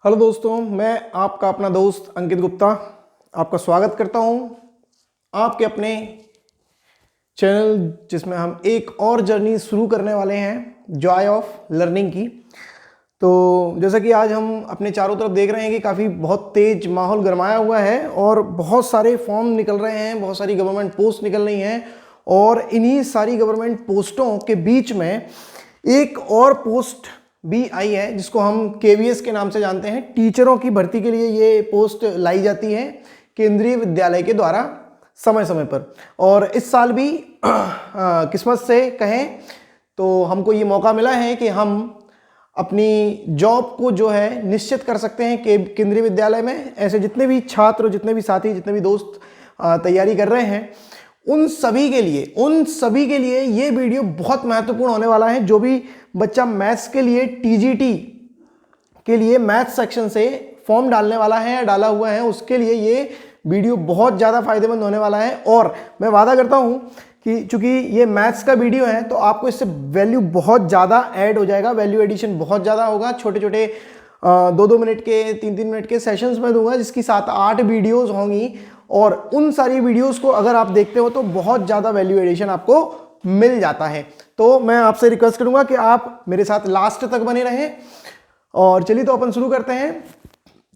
Hello दोस्तों, मैं आपका अपना दोस्त अंकित गुप्ता आपका स्वागत करता हूं आपके अपने चैनल जिसमें हम एक और जर्नी शुरू करने वाले हैं जॉय ऑफ लर्निंग की। तो जैसा कि आज हम अपने चारों तरफ देख रहे हैं कि काफ़ी बहुत तेज माहौल गरमाया हुआ है और बहुत सारे फॉर्म निकल रहे हैं, बहुत सारी गवर्नमेंट पोस्ट निकल रही हैं और इन्हीं सारी गवर्नमेंट पोस्टों के बीच में एक और पोस्ट भी आई है जिसको हम केवीएस के नाम से जानते हैं। टीचरों की भर्ती के लिए ये पोस्ट लाई जाती है केंद्रीय विद्यालय के द्वारा समय समय पर। और इस साल भी किस्मत से कहें तो हमको ये मौका मिला है कि हम अपनी जॉब को जो है निश्चित कर सकते हैं कि केंद्रीय विद्यालय में ऐसे जितने भी छात्र, जितने भी साथी, जितने भी दोस्त तैयारी कर रहे हैं उन सभी के लिए ये वीडियो बहुत महत्वपूर्ण होने वाला है। जो भी बच्चा मैथ्स के लिए टीजीटी के लिए मैथ्स सेक्शन से फॉर्म डालने वाला है या डाला हुआ है उसके लिए ये वीडियो बहुत ज़्यादा फायदेमंद होने वाला है। और मैं वादा करता हूँ कि चूंकि ये मैथ्स का वीडियो है तो आपको इससे वैल्यू बहुत ज़्यादा ऐड हो जाएगा, वैल्यू एडिशन बहुत ज़्यादा होगा। छोटे छोटे 2-2 मिनट के 3-3 मिनट के सेशंस में दूंगा जिसकी 7-8 वीडियोज़ होंगी और उन सारी वीडियोस को अगर आप देखते हो तो बहुत ज़्यादा वैल्यू एडिशन आपको मिल जाता है। तो मैं आपसे रिक्वेस्ट करूंगा कि आप मेरे साथ लास्ट तक बने रहें। और चलिए तो अपन शुरू करते हैं।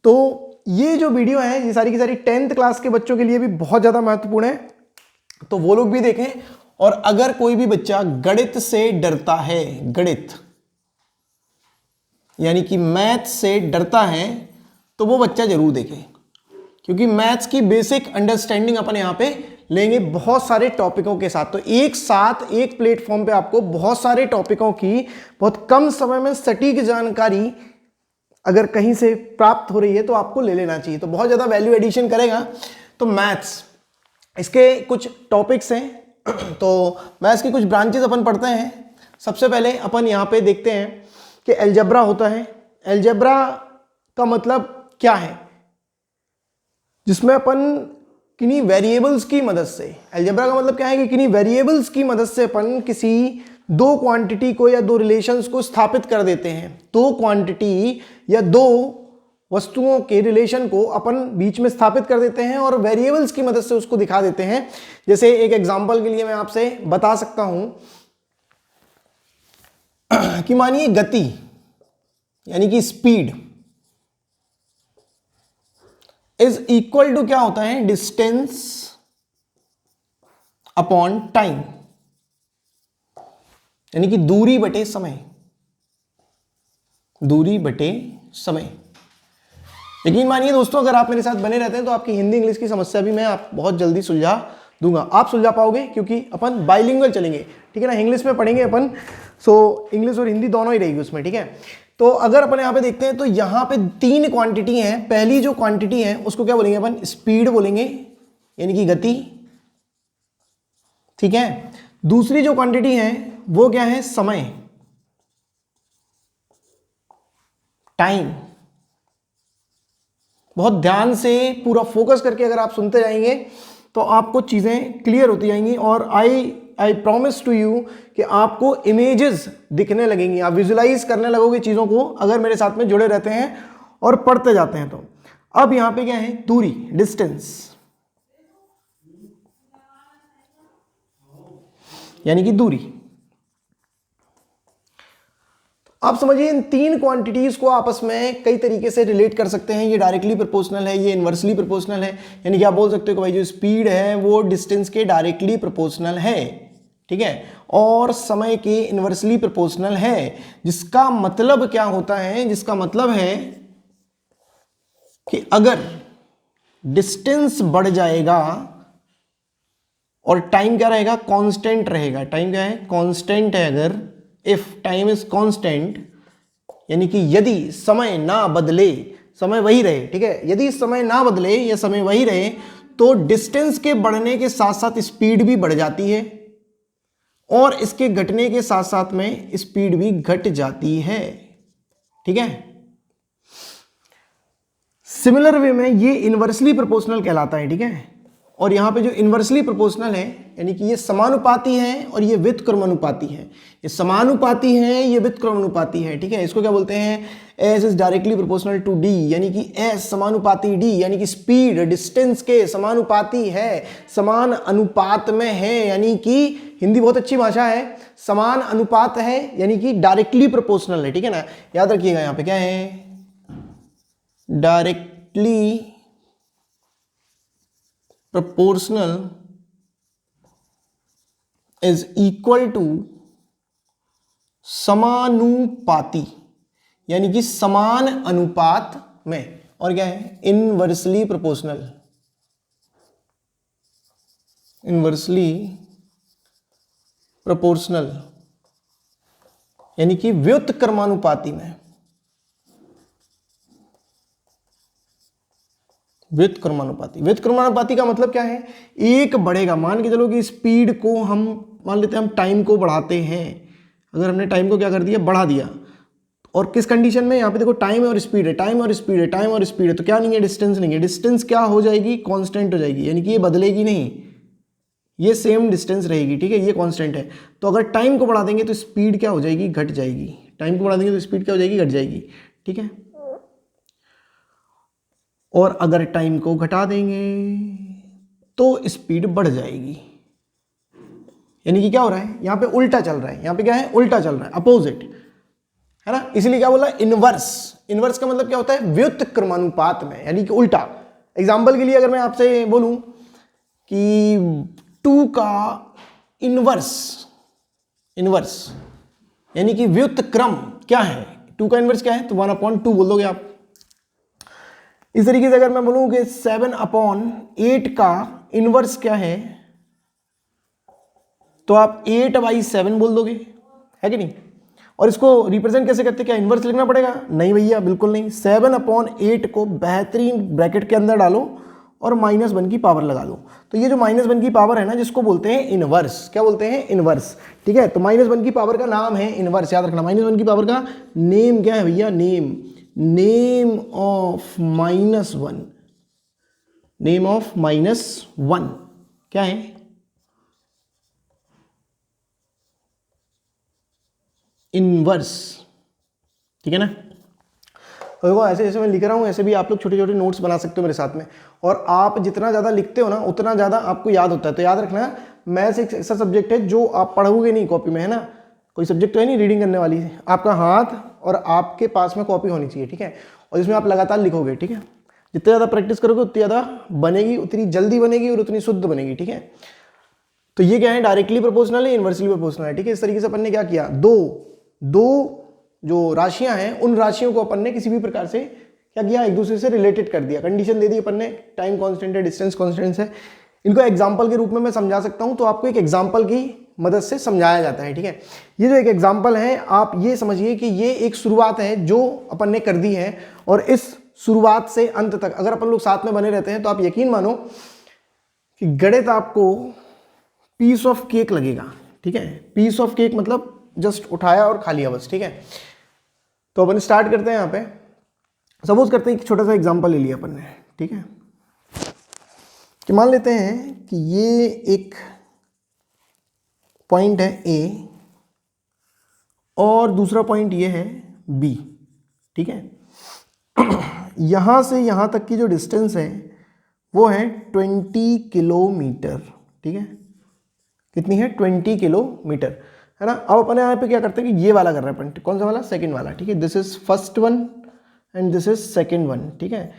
तो ये जो वीडियो है ये सारी की सारी 10th क्लास के बच्चों के लिए भी बहुत ज़्यादा महत्वपूर्ण है, तो वो लोग भी देखें। और अगर कोई भी बच्चा गणित से डरता है, गणित यानी कि मैथ से डरता है, तो वो बच्चा जरूर देखे, क्योंकि मैथ्स की बेसिक अंडरस्टैंडिंग अपन यहाँ पे लेंगे बहुत सारे टॉपिकों के साथ। तो एक साथ एक प्लेटफॉर्म पे आपको बहुत सारे टॉपिकों की बहुत कम समय में सटीक जानकारी अगर कहीं से प्राप्त हो रही है तो आपको ले लेना चाहिए, तो बहुत ज़्यादा वैल्यू एडिशन करेगा। तो मैथ्स, इसके कुछ टॉपिक्स हैं। तो मैथ्स की कुछ ब्रांचेस अपन पढ़ते हैं। सबसे पहले अपन यहाँ पे देखते हैं कि अलजेब्रा होता है। अलजेब्रा का मतलब क्या है, जिसमें अपन किन्हीं वेरिएबल्स की मदद से, अलजेब्रा का मतलब क्या है कि किन्हीं वेरिएबल्स की मदद से अपन किसी दो क्वांटिटी को या दो रिलेशंस को स्थापित कर देते हैं। दो क्वांटिटी या दो वस्तुओं के रिलेशन को अपन बीच में स्थापित कर देते हैं और वेरिएबल्स की मदद से उसको दिखा देते हैं। जैसे एक एग्जांपल के लिए मैं आपसे बता सकता हूं कि मानिए गति यानी कि स्पीड इज इक्वल टू क्या होता है, डिस्टेंस अपॉन टाइम, यानी कि दूरी बटे समय, दूरी बटे समय। यकीन मानिए दोस्तों, अगर आप मेरे साथ बने रहते हैं तो आपकी हिंदी इंग्लिश की समस्या भी मैं आप बहुत जल्दी सुलझा दूंगा। आप सुलझा पाओगे क्योंकि अपन बाइलिंगुअल चलेंगे, ठीक है ना। इंग्लिश में पढ़ेंगे अपन, सो इंग्लिश और हिंदी दोनों ही रहेगी उसमें, ठीक है। तो अगर अपन यहाँ पे देखते हैं तो यहाँ पे 3 क्वांटिटी हैं। पहली जो क्वांटिटी है उसको क्या बोलेंगे अपन, स्पीड बोलेंगे, यानी कि गति, ठीक है। दूसरी जो क्वांटिटी है वो क्या है, समय, टाइम। बहुत ध्यान से पूरा फोकस करके अगर आप सुनते जाएंगे तो आपको चीजें क्लियर होती जाएंगी और आई प्रॉमिस टू यू कि आपको इमेजेस दिखने लगेंगी, आप विजुलाइज करने लगोगे चीजों को अगर मेरे साथ में जुड़े रहते हैं और पढ़ते जाते हैं तो। अब यहां पे क्या है, दूरी, डिस्टेंस, यानी कि दूरी। आप समझिए इन 3 क्वांटिटीज को आपस में कई तरीके से रिलेट कर सकते हैं। ये डायरेक्टली प्रोपोर्शनल है, ये इनवर्सली प्रोपोर्शनल है, यानी कि आप बोल सकते हो कि भाई जो स्पीड है वो डिस्टेंस के डायरेक्टली प्रोपोर्शनल है, ठीक है, और समय के इनवर्सली प्रोपोर्शनल है। जिसका मतलब क्या होता है, जिसका मतलब है कि अगर डिस्टेंस बढ़ जाएगा और टाइम क्या रहेगा, कांस्टेंट रहेगा। टाइम क्या है, कांस्टेंट है। अगर इफ टाइम इज कांस्टेंट, यानी कि यदि समय ना बदले, समय वही रहे, ठीक है, यदि समय ना बदले या समय वही रहे तो डिस्टेंस के बढ़ने के साथ साथ स्पीड भी बढ़ जाती है और इसके घटने के साथ साथ में स्पीड भी घट जाती है, ठीक है। सिमिलर वे में ये इनवर्सली प्रोपोर्शनल कहलाता है, ठीक है। और यहाँ पे जो इन्वर्सली प्रोपोर्शनल है यानी कि ये समानुपाती है और ये व्युत्क्रमानुपाती है, ये समानुपाती है, ये व्युत्क्रमानुपाती है, ठीक है। इसको क्या बोलते हैं, S is directly proportional to D, यानी कि एस समानुपाती डी, यानी कि स्पीड डिस्टेंस के समानुपाती है, समान अनुपात में है, यानी कि हिंदी बहुत अच्छी भाषा है, समान अनुपात है यानी कि डायरेक्टली प्रोपोर्शनल है, ठीक है ना। याद रखिएगा यहाँ पे क्या है, directly proportional is equal to समानुपाती, यानी कि समान अनुपात में, और क्या है, इनवर्सली प्रोपोर्शनल, इनवर्सली प्रोपोर्शनल यानी कि व्युत्क्रमानुपाती में, व्युत्क्रमानुपाती। व्युत्क्रमानुपाती का मतलब क्या है, एक बढ़ेगा, मान के चलो कि स्पीड को हम मान लेते हैं, हम टाइम को बढ़ाते हैं, अगर हमने टाइम को क्या कर दिया, बढ़ा दिया, और किस कंडीशन में, यहाँ पे देखो टाइम और स्पीड है, टाइम और स्पीड है, टाइम और स्पीड है, तो क्या नहीं है, डिस्टेंस नहीं है, डिस्टेंस क्या हो जाएगी, कांस्टेंट हो जाएगी, यानी कि ये बदलेगी नहीं, ये सेम डिस्टेंस रहेगी, ठीक है, ये कांस्टेंट है। तो अगर टाइम को बढ़ा देंगे तो स्पीड क्या हो जाएगी, घट जाएगी, टाइम को बढ़ा देंगे तो स्पीड क्या हो जाएगी, घट जाएगी, ठीक है। और अगर टाइम को घटा देंगे तो स्पीड बढ़ जाएगी, यानी कि क्या हो रहा है, यहाँ पे उल्टा चल रहा है, यहाँ पे क्या है, उल्टा चल रहा है, अपोजिट है ना, इसलिए क्या बोला, इनवर्स। इनवर्स का मतलब क्या होता है, व्युत्क्रमानुपात में, यानी कि उल्टा। एग्जाम्पल के लिए अगर मैं आपसे बोलूं कि 2 का इनवर्स, इनवर्स यानी कि व्युत्क्रम क्या है, 2 का इनवर्स क्या है, तो 1/2 बोल दोगे आप। इस तरीके से अगर मैं बोलूं कि 7/8 का इनवर्स क्या है, तो आप 8/7 बोल दोगे, है कि नहीं। और इसको रिप्रेजेंट कैसे करते हैं, क्या इनवर्स लिखना पड़ेगा, नहीं भैया बिल्कुल नहीं, 7/8 को बेहतरीन ब्रैकेट के अंदर डालो और -1 की पावर लगा दो, तो ये जो -1 की पावर है ना, जिसको बोलते हैं इनवर्स, क्या बोलते हैं, इनवर्स, ठीक है। तो -1 की पावर का नाम है इनवर्स, याद रखना, -1 की पावर का नेम क्या है भैया, name, name of -1, name of -1 क्या है, इनवर्स, ठीक है ना। तो देखो ऐसे जैसे मैं लिख रहा हूँ, ऐसे भी आप लोग छोटे छोटे नोट्स बना सकते हो मेरे साथ में, और आप जितना ज़्यादा लिखते हो ना उतना ज़्यादा आपको याद होता है। तो याद रखना, मैथ्स एक ऐसा सब्जेक्ट है जो आप पढ़ोगे नहीं कॉपी में, है ना, कोई सब्जेक्ट तो है नहीं रीडिंग करने वाली, आपका हाथ और आपके पास में कॉपी होनी चाहिए, ठीक है, और इसमें आप लगातार लिखोगे, ठीक है। जितनी ज़्यादा प्रैक्टिस करोगे उतनी ज़्यादा बनेगी, उतनी जल्दी बनेगी और उतनी शुद्ध बनेगी, ठीक है। तो ये क्या है, डायरेक्टली प्रोपोर्शनल है, इनवर्सली प्रोपोर्शनल है, ठीक है। इस तरीके से अपन ने क्या किया, दो जो राशियां हैं उन राशियों को अपन ने किसी भी प्रकार से क्या किया, एक दूसरे से रिलेटेड कर दिया, कंडीशन दे दी अपन ने, टाइम कांस्टेंट है, डिस्टेंस कांस्टेंट है। इनको एग्जांपल के रूप में मैं समझा सकता हूं, तो आपको एक एग्जांपल की मदद से समझाया जाता है, ठीक है। ये जो एक एग्जांपल है, आप ये समझिए कि ये एक शुरुआत है जो अपन ने कर दी है, और इस शुरुआत से अंत तक अगर अपन लोग साथ में बने रहते हैं तो आप यकीन मानो कि गणित आपको पीस ऑफ केक लगेगा, ठीक है। पीस ऑफ केक मतलब जस्ट उठाया और खा लिया बस, ठीक है। तो अपन स्टार्ट करते हैं। यहाँ पे सपोज करते हैं एक छोटा सा एग्जांपल ले लिया अपन ने, ठीक है, कि मान लेते हैं कि ये एक पॉइंट है ए और दूसरा पॉइंट ये है बी, ठीक है। यहाँ से यहाँ तक की जो डिस्टेंस है वो है 20 किलोमीटर, ठीक है। कितनी है, 20 किलोमीटर, है ना। अब अपन यहाँ पे क्या करते हैं कि ये वाला कर रहे हैं अपन, कौन सा वाला, सेकंड वाला, ठीक है। This is first one and this is second one, ठीक है।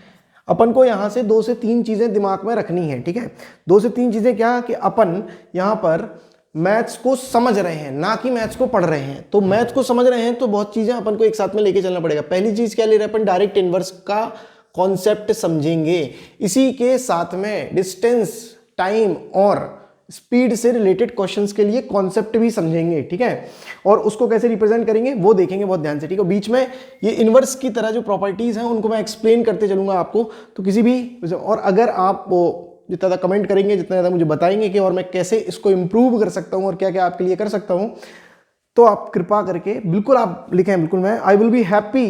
अपन को यहाँ से 2 से 3 चीज़ें दिमाग में रखनी है, ठीक है। 2 से 3 चीज़ें क्या, कि अपन यहाँ पर मैथ्स को समझ रहे हैं, ना कि मैथ्स को पढ़ रहे हैं। तो मैथ्स को समझ रहे हैं तो बहुत चीज़ें अपन को एक साथ में लेके चलना पड़ेगा। पहली चीज़ क्या ले रहे हैं अपन, डायरेक्ट इनवर्स का कॉन्सेप्ट समझेंगे, इसी के साथ में डिस्टेंस, टाइम और स्पीड से रिलेटेड क्वेश्चंस के लिए कॉन्सेप्ट भी समझेंगे, ठीक है। और उसको कैसे रिप्रेजेंट करेंगे वो देखेंगे बहुत ध्यान से, ठीक है। बीच में ये इनवर्स की तरह जो प्रॉपर्टीज हैं उनको मैं एक्सप्लेन करते चलूंगा आपको, तो किसी भी, और अगर आप जितना ज़्यादा कमेंट करेंगे, जितना ज़्यादा मुझे बताएंगे कि और मैं कैसे इसको इम्प्रूव कर सकता हूँ और क्या क्या आपके लिए कर सकता हूँ, तो आप कृपा करके बिल्कुल आप लिखें, बिल्कुल मैं I will be happy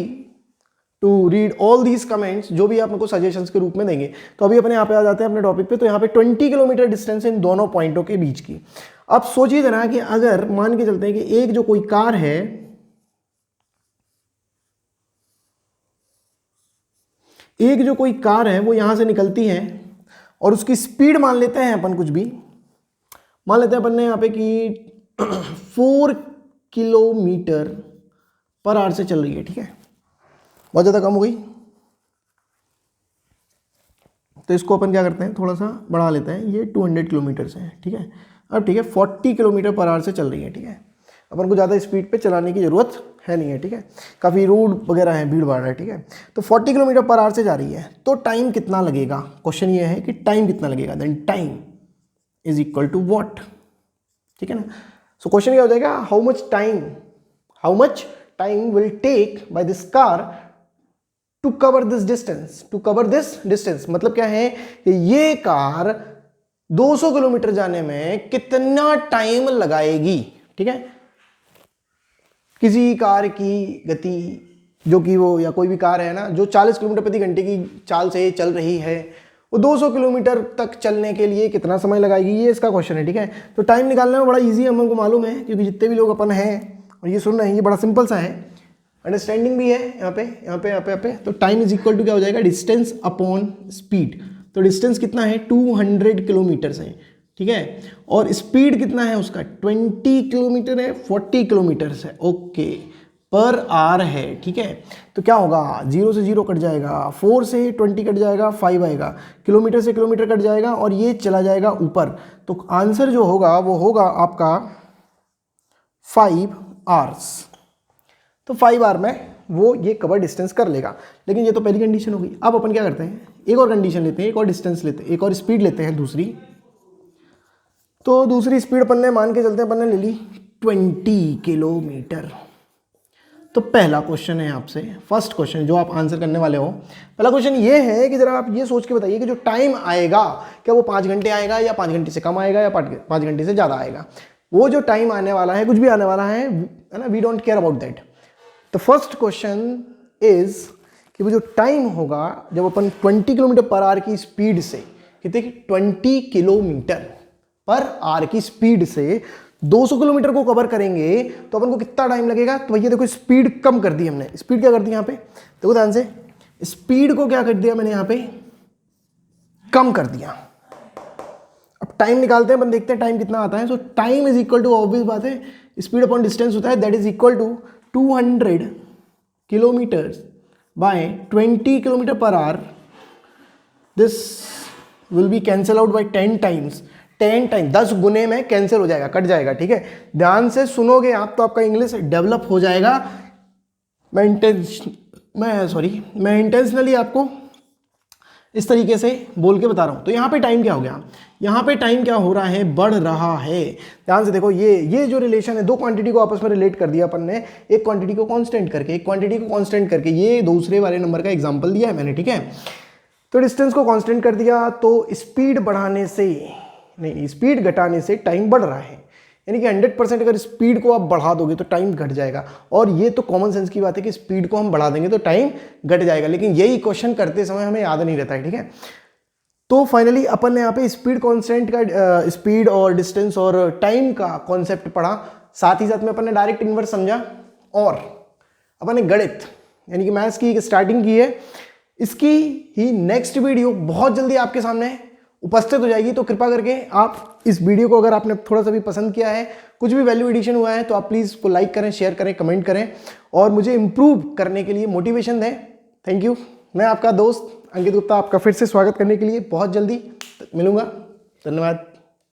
to read all these comments, जो भी आप हमको सजेशंस के रूप में देंगे। तो अभी अपने यहाँ पे आ जाते हैं अपने टॉपिक पे। तो यहाँ पे 20 किलोमीटर डिस्टेंस इन दोनों पॉइंटों के बीच की। अब सोचिए जरा कि अगर मान के चलते हैं कि एक जो कोई कार है, वो यहां से निकलती है और उसकी स्पीड मान लेते हैं अपन, कुछ भी मान लेते हैं अपन ने यहाँ पे कि 4 किलोमीटर पर आवर से चल रही है, ठीक है, बहुत ज़्यादा कम हो गई। तो इसको अपन क्या करते हैं, थोड़ा सा बढ़ा लेते हैं, ये 200 किलोमीटर से है, ठीक है। अब ठीक है 40 किलोमीटर पर आवर से चल रही है, ठीक है। अपन को ज़्यादा स्पीड पे चलाने की ज़रूरत है नहीं है, ठीक है, काफ़ी रोड वगैरह है, भीड़ भाड़ है, ठीक है। तो 40 किलोमीटर पर आवर से जा रही है, तो टाइम कितना लगेगा, क्वेश्चन ये है कि टाइम कितना लगेगा। Then time is equal to what, ठीक है ना। सो क्वेश्चन क्या हो जाएगा, how much time will take by this car to cover this distance. मतलब क्या है कि ये कार 200 किलोमीटर जाने में कितना टाइम लगाएगी, ठीक है। किसी कार की गति जो कि वो, या कोई भी कार है ना जो 40 किलोमीटर प्रति घंटे की चाल से चल रही है, वो 200 किलोमीटर तक चलने के लिए कितना समय लगाएगी, ये इसका क्वेश्चन है, ठीक है। तो टाइम निकालना में बड़ा इजी है, हमको मालूम है, क्योंकि जितने भी लोग अपन हैं और ये सुन रहे हैं, ये बड़ा सिंपल सा है, अंडरस्टैंडिंग भी है यहाँ पे। तो टाइम इज इक्वल टू क्या हो जाएगा, डिस्टेंस अपॉन स्पीड। तो डिस्टेंस कितना है, 200 किलोमीटर है, ठीक है, और स्पीड कितना है उसका, 20 किलोमीटर है, 40 किलोमीटर है, ओके, पर आवर है, ठीक है। तो क्या होगा, 0 से 0 कट जाएगा, 4 से 20 कट जाएगा, 5 आएगा, किलोमीटर से किलोमीटर कट जाएगा और ये चला जाएगा ऊपर। तो आंसर जो होगा वो होगा आपका 5 आवर्स। तो 5 आवर में वो ये कवर डिस्टेंस कर लेगा। लेकिन ये तो पहली कंडीशन होगी। अब अपन क्या करते हैं, एक और कंडीशन लेते हैं, एक और डिस्टेंस लेते हैं, एक और स्पीड लेते हैं दूसरी। तो दूसरी स्पीड अपन ने मान के चलते हैं, अपन ने ले ली 20 किलोमीटर। तो पहला क्वेश्चन है आपसे, फर्स्ट क्वेश्चन जो आप आंसर करने वाले हो, पहला क्वेश्चन ये है कि जरा आप ये सोच के बताइए कि जो टाइम आएगा, क्या वो 5 घंटे आएगा या 5 घंटे से कम आएगा या 5 घंटे से ज़्यादा आएगा। वो जो टाइम आने वाला है, कुछ भी आने वाला है ना, we don't care about that. तो फर्स्ट क्वेश्चन इज कि वो जो टाइम होगा जब अपन 20 किलोमीटर पर आवर की स्पीड से, कितने की, 20 किलोमीटर पर आवर की स्पीड से 200 किलोमीटर को कवर करेंगे, तो अपन को कितना टाइम लगेगा। तो भैया देखो स्पीड कम कर दी हमने, स्पीड क्या कर दी यहाँ पे, देखो ध्यान से, स्पीड को क्या कर दिया मैंने यहाँ पे, कम कर दिया। अब टाइम निकालते हैं, अपन देखते हैं टाइम कितना आता है। So time is equal to, obvious बात है, स्पीड अपॉन डिस्टेंस होता है, that is equal to 200 kilometre by 20 kilometre per hour. This will be cancel out by 10 times, 10 गुने में कैंसिल हो जाएगा, कट जाएगा, ठीक है। ध्यान से सुनोगे आप तो आपका इंग्लिश डेवलप हो जाएगा। मैं इंटेंशनली आपको इस तरीके से बोल के बता रहा हूं। तो यहाँ पे टाइम क्या हो गया, यहाँ पे टाइम क्या हो रहा है, बढ़ रहा है। ध्यान से देखो, ये जो रिलेशन है, दो क्वांटिटी को आपस में रिलेट कर दिया अपन ने, एक क्वांटिटी को कांस्टेंट करके, एक क्वांटिटी को कांस्टेंट करके। ये दूसरे वाले नंबर का एग्जांपल दिया है मैंने, ठीक है। तो डिस्टेंस को कांस्टेंट कर दिया, तो स्पीड बढ़ाने से नहीं, स्पीड घटाने से टाइम बढ़ रहा है। यानी कि 100% अगर स्पीड को आप बढ़ा दोगे तो टाइम घट जाएगा। और ये तो कॉमन सेंस की बात है कि स्पीड को हम बढ़ा देंगे तो टाइम घट जाएगा, लेकिन यही क्वेश्चन करते समय हमें याद नहीं रहता है, ठीक है। तो फाइनली अपन ने यहाँ पे स्पीड कॉन्स्टेंट का, स्पीड और डिस्टेंस और टाइम का कॉन्सेप्ट पढ़ा, साथ ही साथ में अपन ने डायरेक्ट इनवर्स समझा, और अपन ने गणित यानी कि मैथ्स की स्टार्टिंग की है। इसकी ही नेक्स्ट वीडियो बहुत जल्दी आपके सामने उपस्थित हो जाएगी। तो कृपा करके आप इस वीडियो को, अगर आपने थोड़ा सा भी पसंद किया है, कुछ भी वैल्यू एडिशन हुआ है, तो आप प्लीज़ इसको लाइक करें, शेयर करें, कमेंट करें और मुझे इम्प्रूव करने के लिए मोटिवेशन दें। Thank you. मैं आपका दोस्त अंकित गुप्ता आपका फिर से स्वागत करने के लिए बहुत जल्दी मिलूंगा। धन्यवाद।